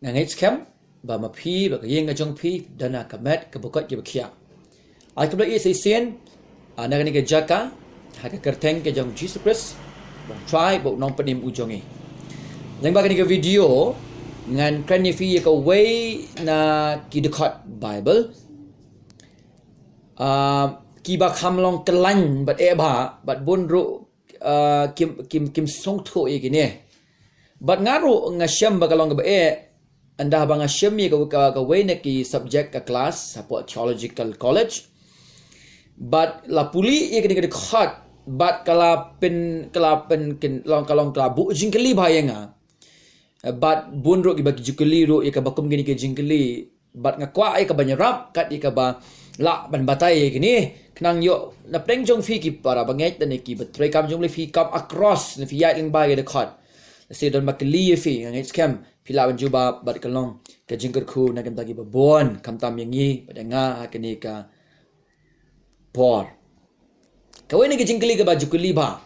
ngangai scam ba ma phi ba yeng ajong phi dana kamet ke bokot ke bakhia ai ke blai sen ana ni ke jaka ha ke kerteng ke jong Jesus Christ bong try bok nong penim ujongi leng ba ke video ngan kan ni fi ke way na ki dekot Bible ki ba kham long kelan bat ba bat bun ru kim sngewthuh ikini bat ngaru ngasham ba kalong ba anda bang ngasham ye ka way na ki subject ka class apo theological college but la puli ye kini khot but kala pen kin long kalong klabu jingkeli bayenga but bunro ki bagi jingkeli ro ye ka bakum gini ke jingkeli but ngakwa ye ka banyarap kat ye ka ba la ban batai kini kenang yo na pleng jong fi ki para banget dan ki betray kam jong le fi kam across na fi yat ling ba ye de khot se don makli ye fi ngait scam fi la ban juba bat kalong ka jingker khu na kam tagi ba bon kam tam yangi padenga kini ka por kawai ni jingkeli ke baju kuli ba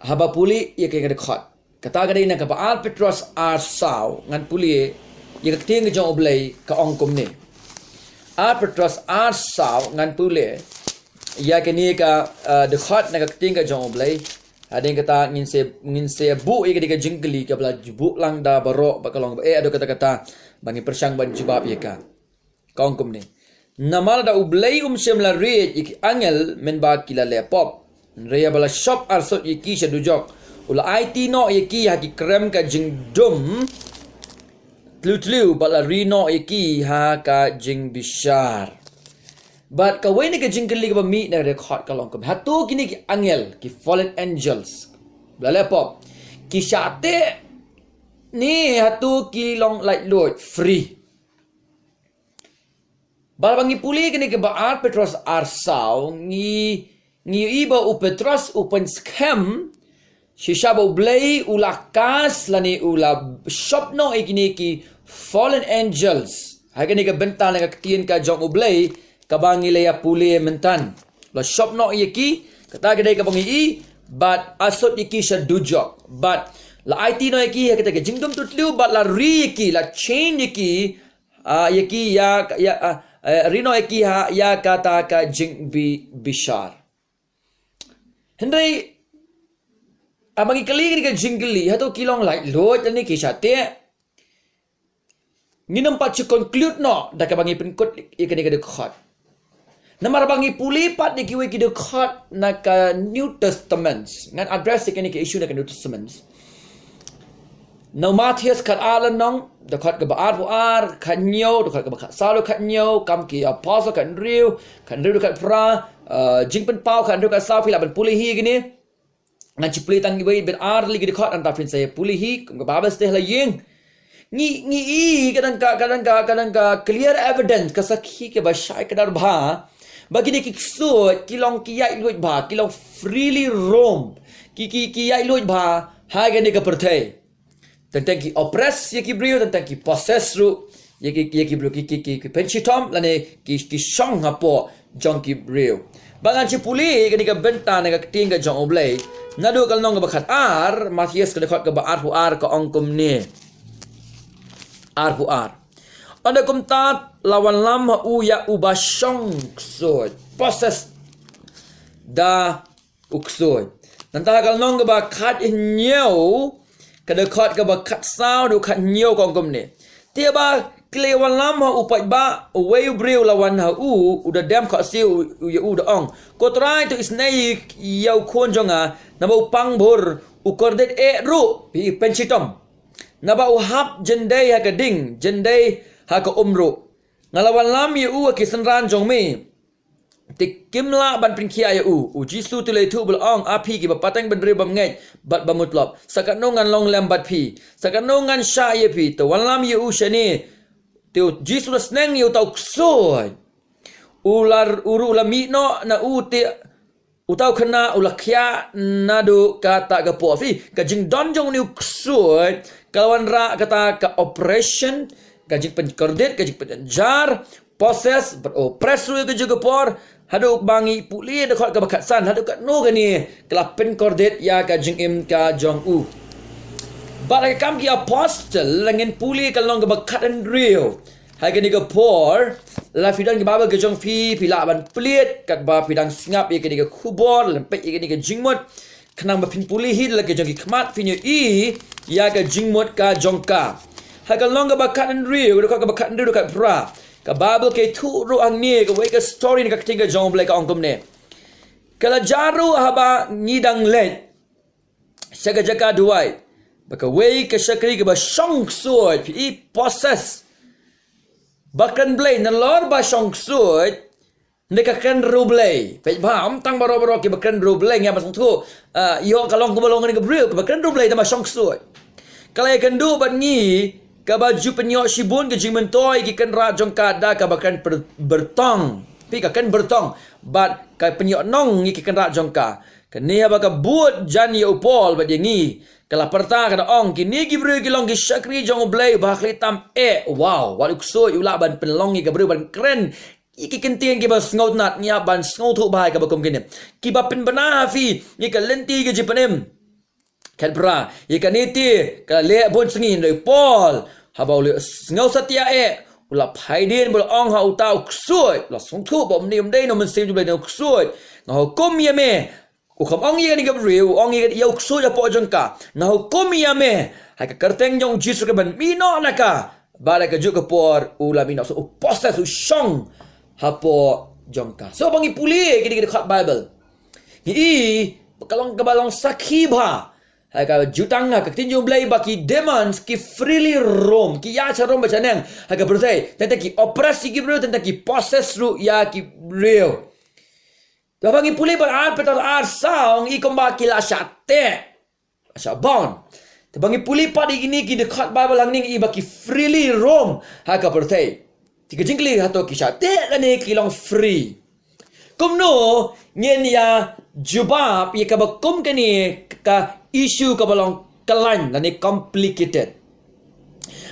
haba puli ye ke khot kata gade na ka ba petrus sao ngan puli ye ka ting jong oblei ka ongkom ni petrus sao ngan puli ya ke ni ka de khot na ka ting ka jong oblei adeng kata ngin se bu ye ke jingkeli ka bla bu lang da baro ba kalong ba ado kata bangi persang ban jubab ye ka ongkom ni namal da ublay shem la re ik angel men ba kila le pop reya bala shop arsot yiki shadujok ula it no yiki ha ki krem ka jingdum tlu bala rino yiki ha ka jing bishar but ka wene ka jingkeli ka mi na record ka long Hato kini ki angel ki fallen angels bala le pop ki shateh ni Hato ki long laitluid free Balbangi puli kini ke ba petrus sao ngi iba u petrus open scam shisha bo blay ulakas lani ula shop no ikini ki fallen angels hagani ke bentan ka tien ka jong ublay ka bangi le ya puli mentan la shop no iki kata gede ka bangi I but asot iki sha dujok but la it no iki kata ke jingdum tutlu but la ri iki la chain iki iki ya rino eki ha ya kata ka jing bishar hendai abangi kali ka jingli Hato kilong laitluid ni ki shateh nginam pat conclude no da ka bangi penkot ikani ka dekhot namar bangi puli pat ni kiwe ki dekhot na ka New Testament ngan address ikani ka issue na ka New Testament no Matthias kat alan nong dekat ke baar buar kat nyau dekat ke bakat salo kat nyau kam ki apostle kat riu dekat pra jingpen pau kat riu kat sa fila ban puli hi gini ngan cipli tang gibai ben ar lagi dekat anta fin saya puli hi ke babas teh la yeng ni kadang ka clear evidence ka sakhi ke basai kadar bha bagi ni ki ksuid kilong ki yai luit bha kilong freely roam ki yai luit bha ha gani ka perthai tentang ki oppress ye ki brio tentang ki possess ru ye ki brio ki penchitom lane ki shong hapo jong ki brio bangan chi puli ni ka benta na ka ting ka jong oblay nadu kal nong ka bakhat Matthias ka dekhot ka ba ar ka ongkom ni ar anda kumtat lawan lam u ya ubashong ksuid possess da uksuid nantah kal nong ka ba khat nyau kada khot ka ba khat sao du khat nyau kong kom ni tia ba klewan lam ha upai ba way breu lawan ha uda dam khat siu u da ong ko try to snake yau khon jonga na ba pang bor u kordet ru pi penchitom na ba u hap jendai ha ka ding jendai ha ka umru ngalawan lam u ki sanran jong mi tik kimla ban prinkia ya jisu tu le tu bel ong api ki bapatang ben ribam ngai bat bamutlop sakat nongan long lambat pi sakat nongan sha ye pi to walam ye shani tu jisu sneng yu tau ksuid ular uru la mi no na te utau kena ulakhya nadu kata ga po fi ka jing don jong ni ksuid kawan ra kata ka operation ka jing penkordet ka jing penjar proses beropres ru ke juga por haduk bangi puli dekat ke bakat san haduk kat no gani kelap pen kordet ya ka jing im ka jong But I come ki apostle langin puli kalong bakat and real. Hai kini ke por la fidang ke baba ke jong fi pila ban plit kat ba fidang singap ye kini ke kubor lempet ye kini ke jingmut kenang ba fin puli hid la ke jong ki kmat fin i ya ke jingmut ka jong ka. Hai kalong ke bakat and real ke bakat and real kat pra. Ka baba ke tu ru ang ni ke we ke story ni ka tinggal jong blai ka ongkom ne. Kala jaru haba ngidang let. Syaga jaka duai. Baka we ke syakri ke ba shong suit pi process. Bahkan blay nalor ba shong suit ndeka kan rublay. Pe ba am tang baro-baro ke bahkan rublay nga basang tu yo kalong ko balong ni ke bril ke bahkan rublay ta shong suit. Kalau ikan du ban ngi ke baju penyok shibun ke jingmentoi ke kan ra jong kada ke bahkan bertong. Pi ka kan bertong bat ka penyok nong ngi ke kan ra jong ka. Kini apa ka buat jan ye upol ba dia ngi. Kalau pertah kena ong kini gibru kilong ki syakri jong blay bahli tam wow walu ksoi ula ban penlong ki gibru ban keren iki kentiang ki ba sngewthuh nat nya ban sngewthuh bahai ka bakum kini ki ba pen bana fi ni ka lenti ki jipanem kan pra ye ka niti ka le bon sengin doi pol ha ba ule sngewthuh tia ula phaidin bol ong ha utau ksoi la sngewthuh bom ni dei no men sim blay no ksoi ngahukum ye me Ukam ong ye ni gabriel ong ye yau ksu ya po jongka na hukum ya me hai ka kerteng jong jisu ke ban mino naka bala ka juk ke por ula mino so process u shong hapo jongka so bangi puli kini kini khat bible ni kalong kabalong sakhi ba hai ka jutang ka tinju blai baki demons ki freely roam ki ya charom bachaneng hai ka bersai tenta ki operasi ki bro tenta ki process ru ya ki real Dapat puli berat petrus arsang ikomba kila shateh. Sabon. Tebangi puli padi gini ki dekat Bible lang ning ibaki freely roam ha ka pertai. Tiga jingli hato ki shateh lani kilong free. Kumno ngin ya jubab ye ka bakum kani ka issue ka balong kalan lani complicated.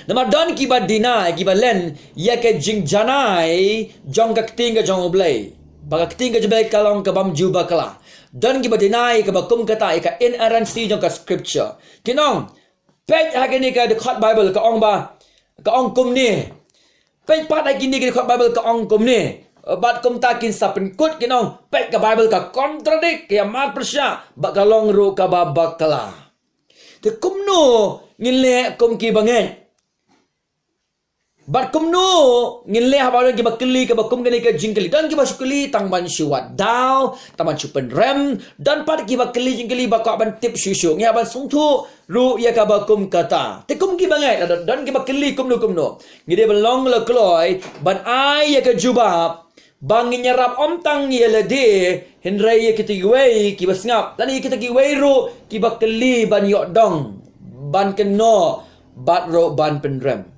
Nama don ki ba deny ki ba len ya ka jingjanai jong ka tinga jong oblay. Baka ketingga jebel kalong ke bam juba kala. Dan kita deny ke bakum kata ika inerrancy jong ka scripture. Kinong pej hagini ka dekat Bible ka ong ba ka ong kum ni. Pej pat hagini ka dekat Bible ka ong kum ni. Bat kum takin sapen kut kinong pej ka Bible ka contradict ya mat persya bak kalong ru ka babak kala. Te kumno ngile kum ki bangen. Bat kumno ngile habalan ki bakli ka bakum gani ka jingkeli dan ki basukli tang ban shuat daw taman chupen rem dan pat ki bakli jingkeli bakak ban tip syusyu ngi ban sungthu ru ya ka bakum kata te kum ki bangai dan ki bakli kumno ngide belong le kloi ban ai ya ka jubab bang nyerap om tang ye le de henrai ya kitigwei ki basngap dan ye kitigwei ru ki bakli ban yok dong ban keno bat ro ban penrem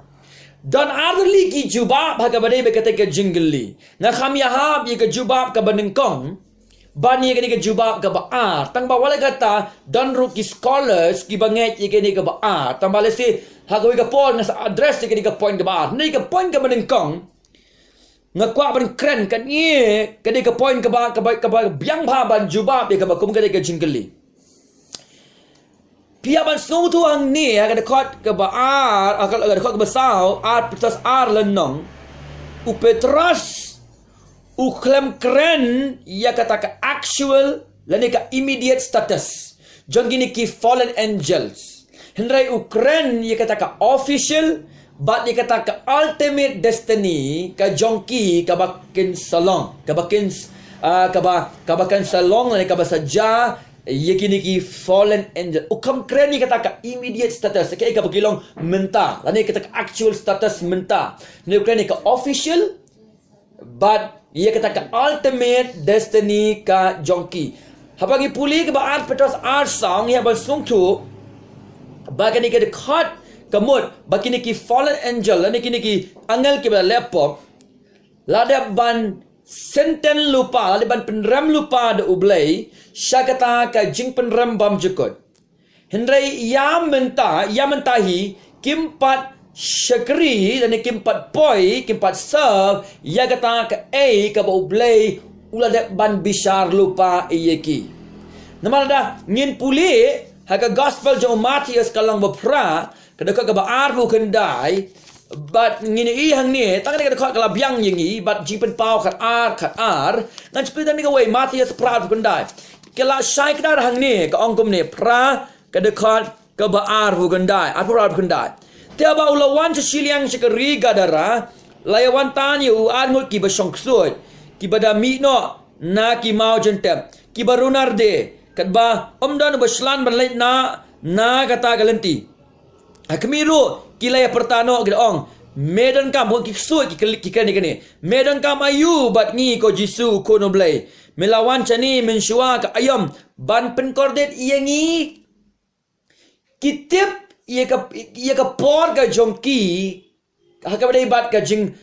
dan arli ki jubab haga badai berkata ke jingli na kham yahab ye ke jubab ke benengkong ban ye ke jubab ke baar tang bawala kata dan ru ki scholars ki banget ye ke ni ke baar tang balesi haga we ke pol na address ye ke ni ke point ke baar ni ke point ke benengkong ngakwa ban kren kan ye ke ni ke point ke baar ke biang ba ban jubab ye ke bakum ke jingli Pia ban sngewthuh ang ni aga dekat ke baar aga dekat ke besau ar petrus ar lenong u petrus u klem keren ya kata ke actual lani ke immediate status jong gini ki fallen angels henrai u keren ya kata ke official but ya kata ke ultimate destiny ke jongki ke bakin salong ke bakin salong lani ke basaja ye kini ki fallen angel ukam keren ni kata ka immediate status ke ka bagilong menta lani kata ka actual status menta ni keren ni ka official but ye kata ka ultimate destiny ka jongki habagi puli ke ba art petrus art song ya ba sngewthuh bagani ke dekat kamut bakini ki fallen angel lani kini ki angel ke ba laptop lada ban senten lupa liban penram lupa de ublay syakata ka jing penram bam jukut hendrai ya mentahi kimpat syakri dan kimpat poi kimpat serve ya kata ka ka ba ublay ulada ban bishar lupa iyeki namalada ngin puli haka gospel jong Matius kalang bapra kada ka ba arbu kendai but ngin hang ni tang kada ka kala biang yingi but jipen pau kat ar ngan sepeda ni ka way Matius pra kendai kala sai kada hang ni ka ongkum ni pra kada ka ba arbu kendai arbu kendai Tia ba ulawan sa siliang sa kariga dara, layawan tanyo angot ki ba sngewthuh, ki ba dami no na ki mau jentem, ki ba runarde, kat ba omdan ba slan ban lait na kata galenti. Kemiru ki laya pertano gidong, medan kam ki ksuid ki kani, medan kam ayu bat ngi ko jisu ko no blay, melawan chani mensyua ka ayam ban penkordet iyangi, kitip ia ka por ka jongki hakabadai bat ka jing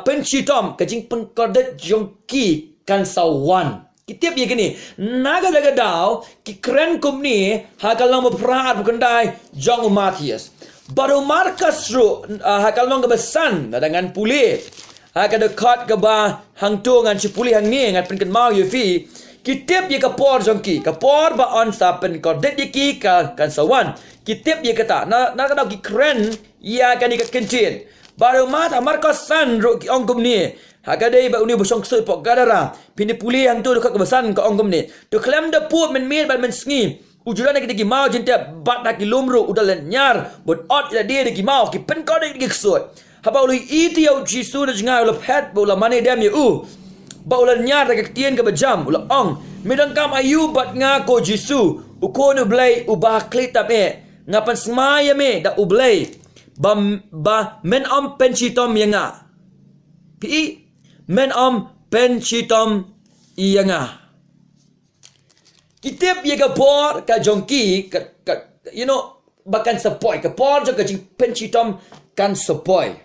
penchitom ka jing penkordet jongki kan sawan kitip ia gini naga daga daw ki kren kumni hakalang maprat bukandai jong Matius baru markas ru hakalang ka besan dengan pulih hakadekat ka ba hangtu ngan si pulih hang ni ngan penken mau yufi kitip ia ka por jongki ka por ba on sa penkordet iki kan sawan kitip dia kata nak tahu ki keren ia akan dikencin baru mata markas san ro ki ongkum ni hakadai ba uni bosong sui pok gadara pini puli yang tu dekat kebesan ke ongkum ni tu klem de pu men ban men sngi ujuran kita ki mau jente bat nak ki lumru udal nyar bot ot ila dia ki mau ki pen ko de ki ksut haba ulu iti au jisu de jangai ulu pet bola mane dem ye ba ulu nyar de tien ke bejam ulu ong medan kam ayu bat ngako jisu ukono blai ubah klitap ngapan semaya me da ublay ba men om penchitom yanga pi men om penchitom yanga kitip ye ka por ka jongki ka you know bakan sepoi ka por jo ka jing penchitom kan sepoi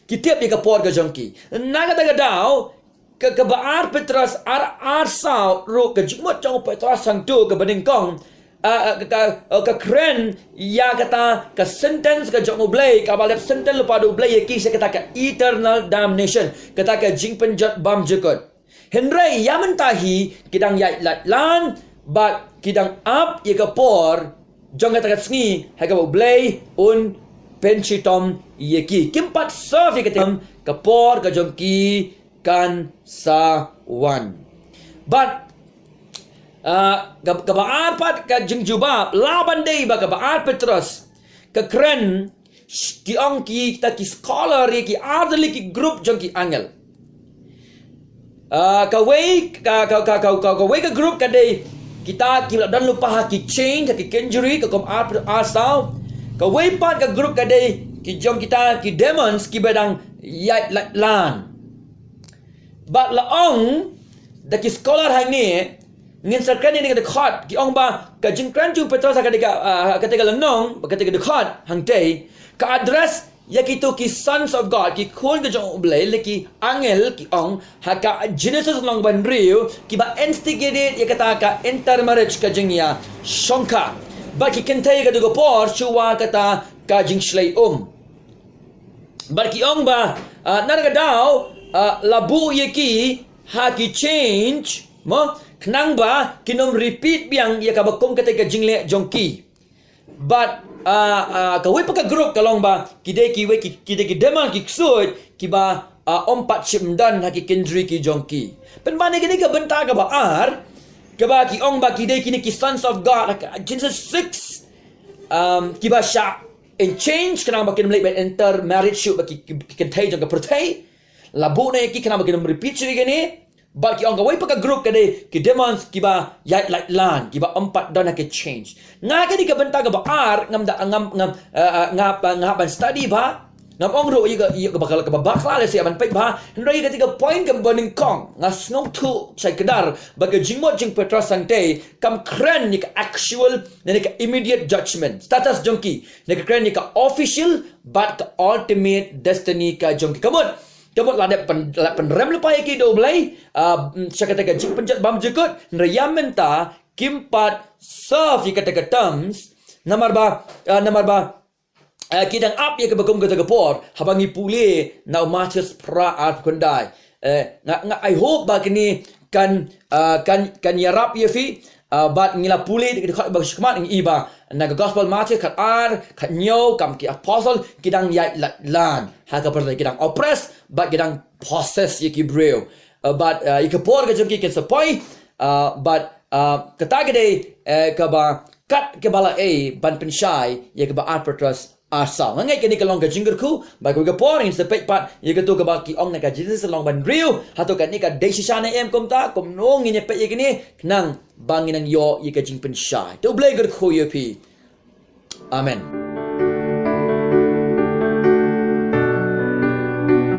kitip ye ka por ka jongki naga daga daw ka baar petrus ar sao ro ka jingmut jong petrus sang tu ka beningkong ka keren ya kata ka sentence ka jong oblay ka balep sentence lupa do oblay ki se kata ka eternal damnation kata ka jing penjat bam jekot henry ya mentahi kidang ya lan but kidang up ye ka por jong kata ka sngi ha ka oblay un penchitom ye ki kimpat serve ye kata ka por ka jong ki kan sa wan but kabaar pat ka jingjuba laban day ba kabaar petrus ka kren ki ong ki ta ki scholar ki ardali ki group jong ki angel ka way ka group ka day kita kila dan lupa ha ki change ki injury ka kom asau ka way pat ka group ka day ki jong kita ki demons ki badang yat lan but laong da ki scholar hang ni ngin sarkan ni dekat ki ong ba ka jingkran ju petrus ketika lenong ketika dekat hang day ka address ya kitu ki sons of god ki khol ke jong blai le ki angel ki ong ha ka genesis long ban riu ki ba instigated ya kata ka intermarriage ka jingya shonka ba ki kentai ka dugo por chuwa kata ka jing shlai ba ki ong ba naraga daw labu ye ki ha ki change mo kenang ba kinom repeat biang ia ka bakom ketika jingle jongki but kawai paka group kalong ba kide ki we kide ki demand ki ksuid ki ba ompat shimdan ha ki kendri ki jongki pen bane kini ka benta ka ba ar ka ba ki ong ba kide kini ki sons of god Genesis 6 ki ba sha in change kenang ba kinom late enter marriage shoot ba ki kentai jong ka protai labu na ki kenang ba kinom repeat suri gini but ki ong wai paka group kade ki demons ki ba yat like lan ki ba empat dan ke change nga ka di ka benta ka ba ar ngam da ngam study ba ngam ong ro iga bakal ka ba bakla le si aban pai ba ndoi ka tiga point ka burning kong nga sngewthuh sai kedar ba ka jingmut jing petrus sante kam kren ni ka actual ni ka immediate judgment status jongki ni ka kren ni ka official but ka ultimate destiny ka jongki kamut la penrem lupa ki do blai syakata ka jing penjat bam jekut nriyam menta kimpat serve kata terms namar ba kidang up ya ke bakom kata por habangi pule na Matius pra at kundai I hope ba kini kan yarap ya fi but ngila puli di khat ba shikmat ng iba na gospel Matthew kat kat nyo kam ki apostle kidang yai lan ha ka perda kidang oppress but kidang possess ye ki breu but ikapor ka jam ki ken sapoi but katagade ka ba kat ke bala ban pensyai ye ka ba petrus asal ngai kini kalong ka jinggerku ba ko kapor in sepek pat ye ka tu ka ba ki ong na ka Jesus long ban breu hato ka ni ka de shishane komta kumno ngin ye pe ye kini nang bangin ang yo ye ka jing pensyai tu bleger ko ye pi amen.